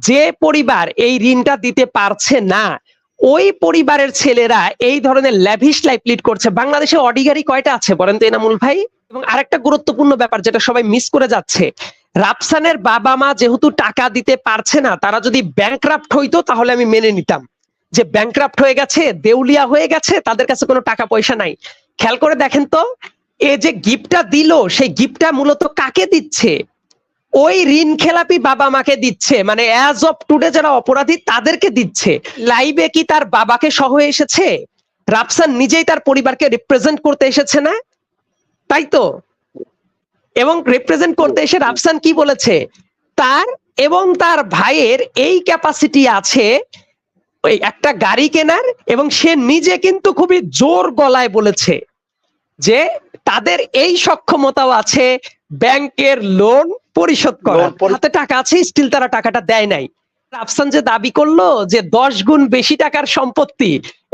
যে পরিবার এই ঋণটা দিতে পারছে না, ওই পরিবারের ছেলেরা এই ধরনের ল্যাভিশ লাইফ লিড করছে। বাংলাদেশে অডিগারি কয়টা আছে বলেন তো এনামুল ভাই? এবং আরেকটা গুরুত্বপূর্ণ ব্যাপার যেটা সবাই মিস করে যাচ্ছে, রাফসানের বাবা মা যেহেতু টাকা দিতে পারছে না, তারা যদি ব্যাংকরাপ্ট হইতো তাহলে আমি মেনে নিতাম যে ব্যাংকরাপ্ট হয়ে গেছে, দেউলিয়া হয়ে গেছে, তাদের কাছে কোনো টাকা পয়সা নাই। খেয়াল করে দেখেন তো, এই যে গিফটটা দিল, সেই গিফটটা মূলত কাকে দিচ্ছে? ওই ঋণ খেলাপি বাবা মাকে দিচ্ছে, মানে অ্যাজ অফ টুডে যারা অপরাধী তাদেরকে দিচ্ছে। লাইভে কি তার বাবাকে সহ এসেছে? রাফসান নিজেই তার পরিবারকে রিপ্রেজেন্ট করতে এসেছে না? তাই তো। এবং রিপ্রেজেন্ট করতে এসে রাফসান কি বলেছে? তার এবং তার ভাইয়ের এই ক্যাপাসিটি আছে ওই একটা গাড়ি কেনার, এবং সে নিজে কিন্তু খুবই জোর গলায় বলেছে যে তাদের এই সক্ষমতাও আছে ব্যাংকের লোন পরিশোধ করার। হাতে টাকা আছে, স্টিল তারা টাকাটা দেয় নাই। রাফসান যে দাবি করলো যে 10 গুণ বেশি টাকার সম্পত্তি,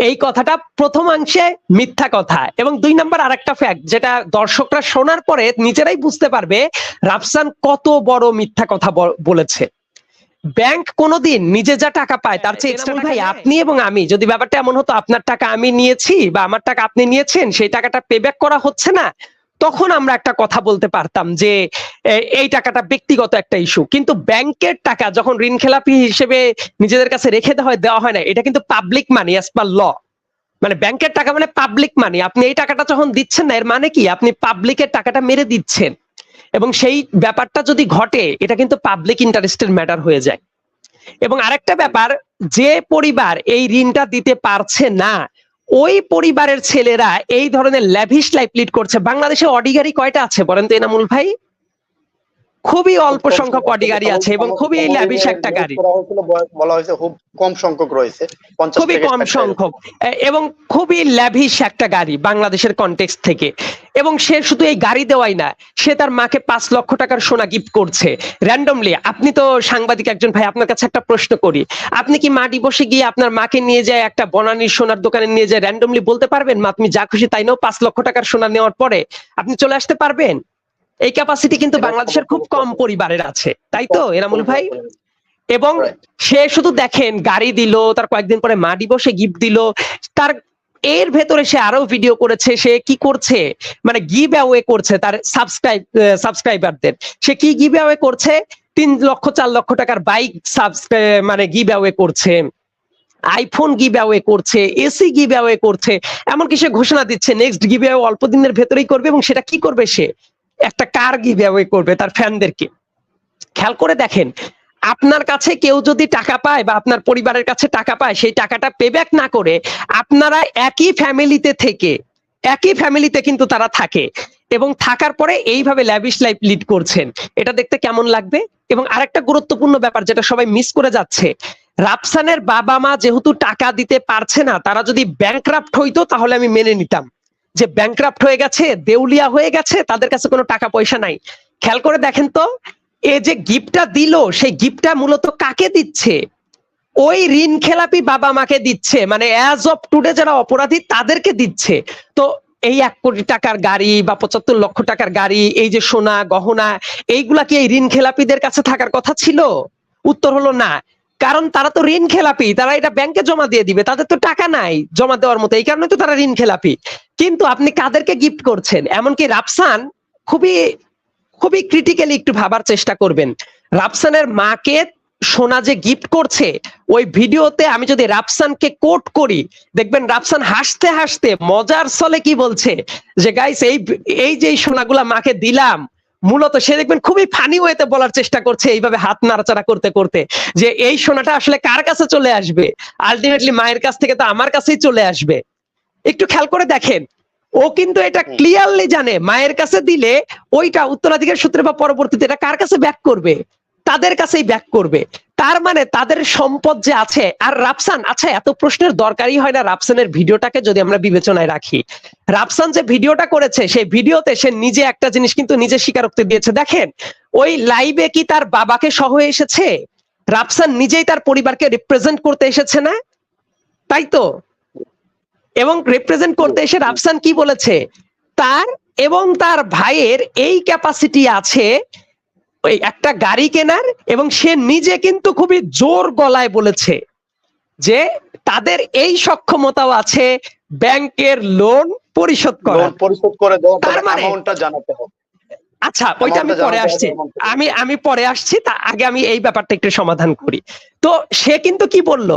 এই কথাটা প্রথমাংশে মিথ্যা কথা। এবং 2 নাম্বার আরেকটা ফ্যাক্ট যেটা দর্শকরা শোনার পরে নিজেরাই বুঝতে পারবে রাফসান কত বড় মিথ্যা কথা বলেছে। ব্যাংক কোনোদিন নিজে যা টাকা পায় তার চেয়ে এক্সট্রা। ভাই আপনি এবং আমি যদি ব্যাপারটা এমন হতো, আপনার টাকা আমি নিয়েছি বা আমার টাকা আপনি নিয়েছেন, সেই টাকাটা পেব্যাক করা হচ্ছে না, তখন আমরা একটা কথা বলতে পারতাম যে এই টাকাটা ব্যক্তিগত একটা ইস্যু। কিন্তু ব্যাংকের টাকা যখন ঋণ খেলাপি হিসেবে নিজেদের কাছে রেখে দেওয়া হয় না, এটা কিন্তু পাবলিক মানি অ্যাজ পার ল। মানে ব্যাংকের টাকা মানে পাবলিক মানি। আপনি এই টাকাটা যখন দিচ্ছেন না, এর মানে কি আপনি পাবলিকের টাকাটা মেরে দিচ্ছেন। এবং সেই ব্যাপারটা যদি ঘটে, এটা কিন্তু পাবলিক ইন্টারেস্টের ম্যাটার হয়ে যায়। এবং আরেকটা ব্যাপার, যে পরিবার এই ঋণটা দিতে পারছে না, ওই পরিবারের ছেলেরা এই ধরনের ল্যাভিশ লাইফ লিড করছে। বাংলাদেশে অডিগারি কয়টা আছে বলেন তো এনামুল ভাই? খুবই অল্প সংখ্যক অডিগারি আছে এবং খুবই ল্যাভিশ একটা গাড়ি। বলা হয়েছে খুব কম সংখ্যক রয়েছে, খুবই কম সংখ্যক, এবং খুবই ল্যাভিশ একটা গাড়ি বাংলাদেশের কনটেক্সট থেকে। এবং সে শুধু এই গাড়ি দেওয়াই না, সে তার মাকে 5 লক্ষ টাকার সোনা গিফট করছে র্যান্ডমলি। আপনি তো সাংবাদিক একজন ভাই, আপনার কাছে একটা প্রশ্ন করি, আপনি কি মা দিবসে গিয়ে আপনার মাকে নিয়ে যায় একটা বনানীর সোনার দোকানে নিয়ে যায় র্যান্ডমলি বলতে পারবেন মা তুমি যা খুশি তাই নাও? 5 লক্ষ টাকার সোনা নেওয়ার পরে আপনি চলে আসতে পারবেন? এই ক্যাপাসিটি কিন্তু বাংলাদেশের খুব কম পরিবারের আছে, তাই তো এনামুল ভাই? এবং সে শুধু দেখেন গাড়ি দিল, তার কয়েকদিন পরে মা দিবসে গিফট দিল, তার এর ভেতরে সে আরো ভিডিও করেছে। সে কি করছে, মানে গিভ অ্যাওয়ে করছে তার সাবস্ক্রাইবারদের। সে কি গিভ অ্যাওয়ে করছে? 3 লক্ষ 4 লক্ষ টাকার বাইক মানে গিভ অ্যাওয়ে করছে, আইফোন গিভ অ্যাওয়ে করছে, এসি গিভ অ্যাওয়ে করছে। এমনকি সে ঘোষণা দিচ্ছে নেক্সট গিভ অ্যাওয়ে অল্প দিনের ভেতরেই করবে। এবং সেটা কি করবে? সে একটা কার গিভ অ্যাওয়ে করবে তার ফ্যানদেরকে। খেয়াল করে দেখেন, আপনার কাছে কেউ যদি টাকা পায় বা আপনার পরিবারের কাছে টাকা পায়, সেই টাকাটা পেব্যাক না করে আপনারা একই ফ্যামিলিতে কিন্তু তারা থাকে, এবং থাকার পরে এইভাবে ল্যাভিশ লাইফ লিড করছেন। এটা দেখতে কেমন লাগবে? এবং আরেকটা গুরুত্বপূর্ণ ব্যাপার যেটা সবাই মিস করে যাচ্ছে, রাফসানের বাবা মা যেহেতু টাকা দিতে পারছে না, তারা যদি ব্যাংকরাপ্ট হইতো তাহলে আমি মেনে নিতাম যে ব্যাংকরাপ্ট হয়ে গেছে, দেউলিয়া হয়ে গেছে, তাদের কাছে কোনো টাকা পয়সা নাই। খেয়াল করে দেখেন তো, এই যে গিফটটা দিল, সেই গিফটটা মূলত কাকে দিচ্ছে? ওই ঋণ খেলাপি বাবা মাকে দিচ্ছে, মানে অ্যাজ অফ টুডে যারা অপরাধী তাদেরকে দিচ্ছে। তো এই 1 কোটি টাকার গাড়ি বা 75 লক্ষ টাকার গাড়ি, এই যে সোনা গহনা, এইগুলা কি এই ঋণ খেলাপিদের কাছে থাকার কথা ছিল? উত্তর হলো না। কারণ তারা তো ঋণ খেলাপি, তারা এটা ব্যাংকে জমা দিয়ে দিবে, তাদের তো টাকা নাই জমা দেওয়ার মতো, এই কারণে তো তারা ঋণ খেলাপি। কিন্তু আপনি কাদেরকে গিফট করছেন? এমনকি রাফসান খুবই ক্রিটিক্যালি একটু ভাবার চেষ্টা করবেন। রাফসানের মাকে সোনা যে গিফট করছে, ওই ভিডিওতে আমি যদি রাফসানকে কোট করি, দেখবেন রাফসান হাসতে হাসতে মজার ছলে কি বলছে যে গাইস এই যে সোনাগুলা মাকে দিলাম, মূলত সে দেখবেন খুবই ফানি ওয়েতে বলার চেষ্টা করছে এইভাবে হাত নাড়াচাড়া করতে করতে, যে এই সোনাটা আসলে কার কাছে চলে আসবে? আলটিমেটলি মায়ের কাছ থেকে তো আমার কাছেই চলে আসবে। একটু খেয়াল করে দেখেন, ও কিন্তু এটা ক্লিয়ারলি জানে মায়ের কাছে দিলে ওইটা উত্তরাধিকার সূত্রে বা পরবর্তীতে এটা কার কাছে ব্যাক করবে? তাদের কাছেই ব্যাক করবে। তার মানে তাদের সম্পদ যে আছে। আর রাফসান, আচ্ছা এত প্রশ্নের দরকারই হয় না রাফসানের ভিডিওটাকে যদি আমরা বিবেচনায় রাখি। রাফসান যে ভিডিওটা করেছে, সেই ভিডিওতে সে নিজে একটা জিনিস কিন্তু নিজে স্বীকারোক্তি দিয়েছে। দেখেন ওই লাইভে কি তার বাবাকে সহ এসেছে? রাফসান নিজেই তার পরিবারকে রিপ্রেজেন্ট করতে এসেছে না? তাই তো। এবং রিপ্রেজেন্ট করতে এসে রাফসান কি বলেছে? তার এবং তার ভাইয়ের এই ক্যাপাসিটি আছে ওই একটা গাড়ি কেনার, এবং সে নিজে কিন্তু খুবই জোর গলায় বলেছে যে তাদের এই সক্ষমতাও আছে ব্যাংকের লোন পরিশোধ করার। পরিশোধ করে দেওয়া, তার মানে অ্যামাউন্টটা জানাতে হবে। আচ্ছা, ওইটা আমি পরে আসছি, আমি পরে আসছি, তা আগে আমি এই ব্যাপারটা একটু সমাধান করি। তো সে কিন্তু কি বলল,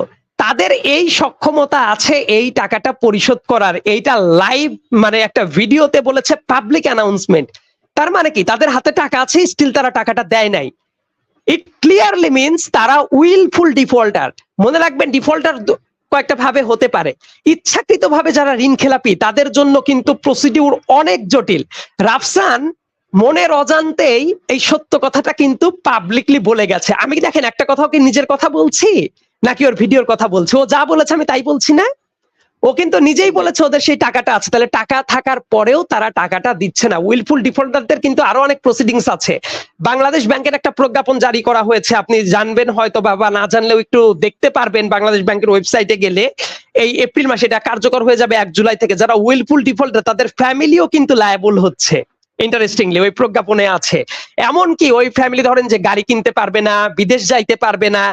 তাদের এই সক্ষমতা আছে এই টাকাটা পরিশোধ করার, এইটা লাইভ মানে একটা ভিডিওতে বলেছে, পাবলিক অ্যানাউন্সমেন্ট। তার মানে কি তাদের হাতে টাকা আছে, স্টিল তারা টাকাটা দেয় নাই। ইট ক্লিয়ারলি মিনস তারা উইলফুল ডিফল্টার। মনে রাখবেন, ডিফল্টার কয়েকটা ভাবে হতে পারে। ইচ্ছাকৃত ভাবে যারা ঋণ খেলাপি তাদের জন্য কিন্তু প্রসিডিউর অনেক জটিল। রাফসান মনের অজান্তেই এই সত্য কথাটা কিন্তু পাবলিকলি বলে গেছে। আমি দেখেন একটা কথা, ওকে নিজের কথা বলছি নাকি ওর ভিডিওর কথা বলছি? ও যা বলেছে আমি তাই বলছি না? ও কিন্তু নিজেই বলেছে ওদের সেই টাকাটা আছে, তাহলে টাকা থাকার পরেও তারা টাকাটা দিচ্ছে না। উইলফুল ডিফল্টারদের কিন্তু আরো অনেক প্রসিডিংস আছে। বাংলাদেশ ব্যাংকের একটা প্রজ্ঞাপন জারি করা হয়েছে, আপনি জানবেন হয়তো বা না জানলেও একটু দেখতে পারবেন বাংলাদেশ ব্যাংকের ওয়েবসাইটে গেলে। এই এপ্রিল মাসে এটা কার্যকর হয়ে যাবে 1 জুলাই থেকে। যারা উইলফুল ডিফল্টার তাদের ফ্যামিলিও কিন্তু লায়াবল হচ্ছে। ইন্টারেস্টিংলি ওই প্রজ্ঞাপনে আছে, এমনকি ওই ফ্যামিলি ধরেন যে গাড়ি কিনতে পারবে না, বিদেশ যাইতে পারবে না,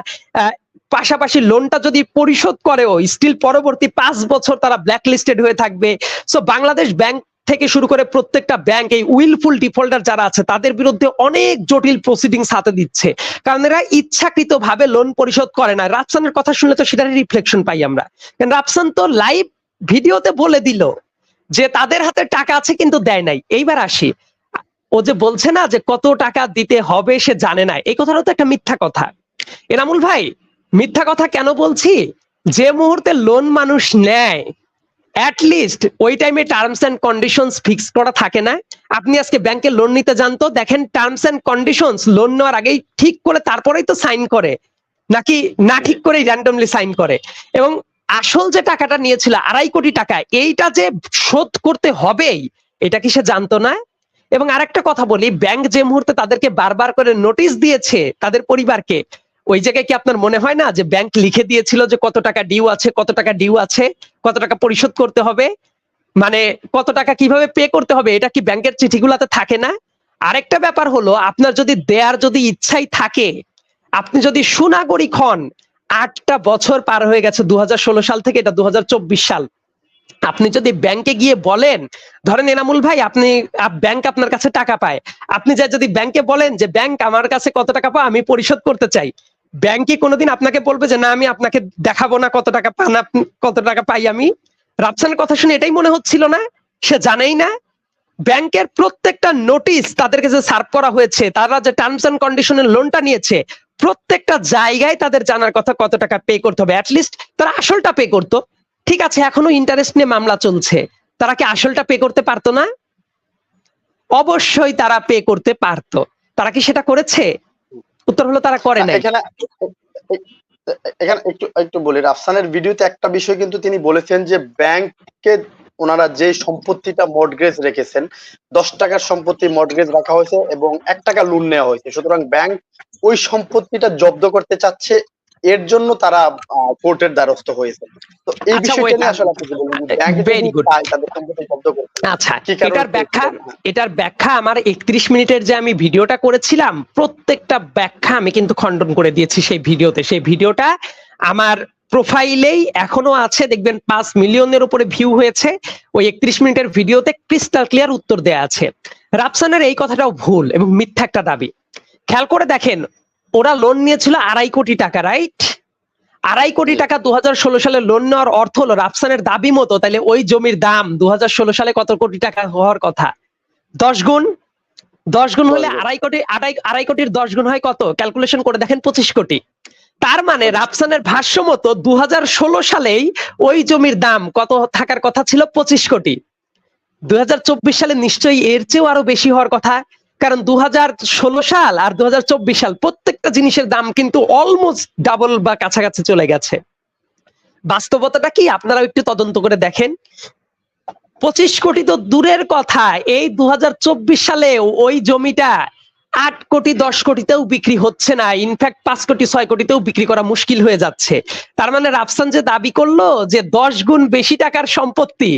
পাশাপাশি লোনটা যদি পরিশোধ করেও স্টিল পরবর্তী 5 বছর তারা ব্ল্যাক লিস্টেড হয়ে থাকবে। সো বাংলাদেশ ব্যাংক থেকে শুরু করে প্রত্যেকটা ব্যাংক এই উইলফুল ডিফল্টার যারা আছে তাদের বিরুদ্ধে অনেক জটিল প্রসিডিংস হাতে দিচ্ছে, কারণ এরা ইচ্ছাকৃত ভাবে লোন পরিশোধ করে না। রাফসানের কথা শুনলে তো সেটারই রিফ্লেকশন পাই আমরা, কারণ রাফসান তো লাইভ ভিডিওতে বলে দিল যে তাদের হাতে টাকা আছে কিন্তু দেয় নাই। এইবার আসি, ও যে বলছে না যে কত টাকা দিতে হবে সে জানে না, এই কথাটা তো একটা মিথ্যা কথা। এনামুল ভাই, মিথ্যা কথা কেন বলছি? যে মুহূর্তে লোন মানুষ নেয়, অ্যাটলিস্ট ওই টাইমে টার্মস এন্ড কন্ডিশনস ফিক্স করা থাকে না? আপনি আজকে ব্যাংকে লোন নিতে যান তো দেখেন টার্মস এন্ড কন্ডিশনস লোন নেওয়ার আগেই ঠিক করে তারপরেই তো সাইন করে, নাকি না ঠিক করেই র্যান্ডমলি সাইন করে? এবং আসল যে টাকাটা নিয়েছিল 2.5 কোটি টাকা, এইটা যে শোধ করতে হবেই, এটা কি সে জানতো না? এবং আরেকটা কথা বলি, ব্যাংক যে মুহূর্তে তাদেরকে বারবার করে নোটিশ দিয়েছে তাদের পরিবারকে, ওই জায়গায় কি আপনার মনে হয় না যে ব্যাংক লিখে দিয়েছিল যে কত টাকা ডিউ আছে, কত টাকা ডিউ আছে, কত টাকা পরিশোধ করতে হবে, মানে কত টাকা কিভাবে পে করতে হবে? এটা কি ব্যাংকের চিঠিগুলোতে থাকে না? আরেকটা ব্যাপার হলো, আপনার যদি দেয়ার যদি ইচ্ছাই থাকে, আপনি যদি সুনাগরিক হন, 8টা বছর পার হয়ে গেছে 2016 সাল থেকে, এটা 2024 সাল। আপনি যদি ব্যাংকে গিয়ে বলেন, ধরেন এনামুল ভাই আপনি ব্যাংক আপনার কাছে টাকা পায়, আপনি যদি ব্যাংকে বলেন যে ব্যাংক আমার কাছে কত টাকা পায় আমি পরিশোধ করতে চাই, ব্যাংক কি কোনোদিন আপনাকে বলবে যে না আমি আপনাকে দেখাবো না কত টাকা পান আপনি, কত টাকা পাই আমি? রাফসানের কথা শুনে এটাই মনে হচ্ছিল না? সে জানেই না ব্যাংকের প্রত্যেকটা নোটিশ তাদেরকে যে সার্ভ করা হয়েছে, তারা যে টার্মস এন্ড কন্ডিশনের লোনটা নিয়েছে, প্রত্যেকটা জায়গায় তাদের জানার কথা কত টাকা পে করতে হবে। অ্যাটলিস্ট তারা আসলটা পে করতো। ঠিক আছে, এখনো ইন্টারেস্ট নিয়ে মামলা চলছে, তারা কি আসলটা পে করতে পারতো না? অবশ্যই তারা পে করতে পারতো। তারা কি সেটা করেছে? উত্তর হলো তারা করে নাই। এখানে একটু একটু বলি, রাফসানের ভিডিওতে একটা বিষয় কিন্তু তিনি বলেছেন যে ব্যাংকে ওনারা যে সম্পত্তিটা মর্টগেজ রেখেছেন, 10 টাকার সম্পত্তি মর্টগেজ রাখা হয়েছে এবং 1 টাকা লোন নেওয়া হয়েছে, সুতরাং ব্যাংক ওই সম্পত্তিটা জব্দ করতে চাচ্ছে, এর জন্য তারা কোর্টের দ্বারস্থ হয়েছে। তো এই বিষয়টা নিয়ে আসলে আপনি কি বলবেন? Very good. আচ্ছা, এটার ব্যাখ্যা আমার 31 মিনিটের যে আমি ভিডিওটা করেছিলাম, প্রত্যেকটা ব্যাখ্যা আমি কিন্তু খণ্ডন করে দিয়েছি সেই ভিডিওতে। সেই ভিডিওটা আমার প্রোফাইলেই এখনো আছে, দেখবেন 5 মিলিয়নের উপরে ভিউ হয়েছে। ওই 31 মিনিটের ভিডিওতে ক্রিস্টাল ক্লিয়ার উত্তর দেয়া আছে। রাফসানের এই কথাটাও ভুল এবং মিথ্যা একটা দাবি। খেয়াল করে দেখেন, ওরা লোন নিয়েছিল 2.5 কোটি টাকা, রাইট? 2.5 কোটি টাকা 2016 সালে লোন নেওয়ার অর্থ হলো রাফসানের দাবি মতো, তাহলে ওই জমির দাম 2016 সালে কত কোটি টাকা হওয়ার কথা? 10 গুণ। 10 গুণ হলে 2.5 কোটির 10 গুণ হয় কত? ক্যালকুলেশন করে দেখেন, 25 কোটি। তার মানে রাফসানের ভাষ্য মতো 2016 সালেই ওই জমির দাম কত থাকার কথা ছিল? 25 কোটি। 2024 সালে নিশ্চয়ই এর চেয়েও আরো বেশি হওয়ার কথা, কারণ 2016 সাল আর 2024 সাল প্রত্যেকটা জিনিসের দাম কিন্তু অলমোস্ট ডাবল বা কাছাকাছি চলে গেছে। বাস্তবতাটা কি আপনারা একটু তদন্ত করে দেখেন। 25 কোটি তো দূরের কথা, এই 2024 সালে ওই জমিটা 8 কোটি 10 কোটিতেও বিক্রি হচ্ছে না, ইনফ্যাক্ট 5 কোটি 6 কোটিতেও বিক্রি করা মুশকিল হয়ে যাচ্ছে। তার মানে রাফসান যে দাবি করলো যে 10 গুণ বেশি টাকার সম্পত্তি,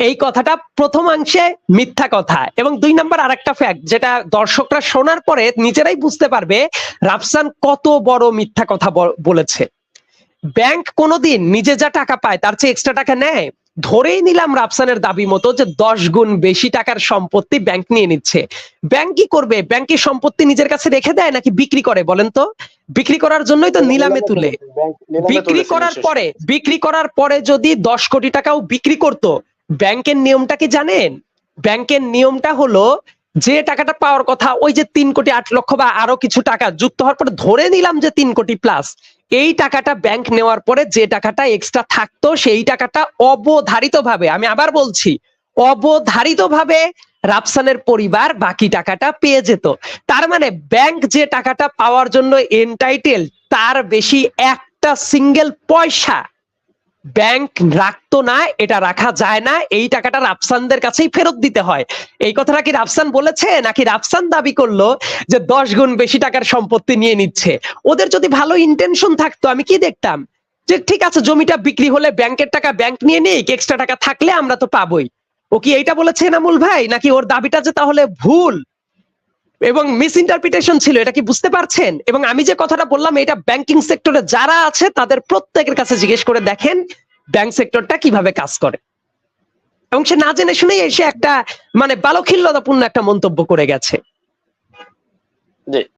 এই কথাটা প্রথমাংশে মিথ্যা কথা। এবং 2 নাম্বার আরেকটা ফ্যাক্ট যেটা দর্শকরা শোনার পরে নিজেরাই বুঝতে পারবে রাফসান কত বড় মিথ্যা কথা বলেছে। ব্যাংক কোনোদিন নিজে যা টাকা পায় তার চেয়ে এক্সট্রা টাকা নেয়? ধরেই নিলাম রাফসানের দাবি মতো যে 10 গুণ বেশি টাকার সম্পত্তি ব্যাংক নিয়ে নিচ্ছে, ব্যাংক কি করবে? ব্যাংক কি সম্পত্তি নিজের কাছে রেখে দেয় নাকি বিক্রি করে বলেন তো? বিক্রি করার জন্যই তো নিলামে তুলে। বিক্রি করার পরে যদি 10 কোটি টাকাও বিক্রি করত, ব্যাংকের নিয়মটা কি জানেন? ব্যাংকের নিয়মটা হলো যে টাকাটা পাওয়ার কথা, ওই যে 3 কোটি 8 লক্ষ বা আরো কিছু টাকা যুক্ত হওয়ার পরে ধরে নিলাম যে 3 কোটি প্লাস, এই টাকাটা ব্যাংক নেওয়ার পরে যে টাকাটা এক্সট্রা থাকতো সেই টাকাটা অবধারিতভাবে, আমি আবার বলছি অবধারিতভাবে রাফসানের পরিবার বাকি টাকাটা পেয়ে যেত। তার মানে ব্যাংক যে টাকাটা পাওয়ার জন্য এন্টাইটেল তার বেশি একটা সিঙ্গেল পয়সা ব্যাংক রাখতো না, এটা রাখা যায় না, এই টাকাটা রাফসানদের কাছেই ফেরত দিতে হয়। এই কথাটা কি রাফসান বলেছে নাকি রাফসান দাবি করলো যে 10 গুণ বেশি টাকার সম্পত্তি নিয়ে নিচ্ছে? ওদের যদি ভালো ইন্টেনশন থাকতো আমি কি দেখতাম যে ঠিক আছে জমিটা বিক্রি হলে ব্যাংকের টাকা ব্যাংক নিয়ে নিক, এক্সট্রা টাকা থাকলে আমরা তো পাবোই। ও কি এইটা বলেছে এনামুল ভাই, নাকি ওর দাবিটা যে তাহলে ভুল এবং মিস ইন্টারপ্রিটেশন ছিল, এটা কি বুঝতে পারছেন? এবং আমি যে কথাটা বললাম এটা ব্যাংকিং সেক্টরে যারা আছে তাদের প্রত্যেকের কাছে জিজ্ঞেস করে দেখেন ব্যাংক সেক্টরটা কিভাবে কাজ করে। এবং সে না জেনে শুনেই এসে একটা মানে বালখিল্যতাপূর্ণ একটা মন্তব্য করে গেছে। জি।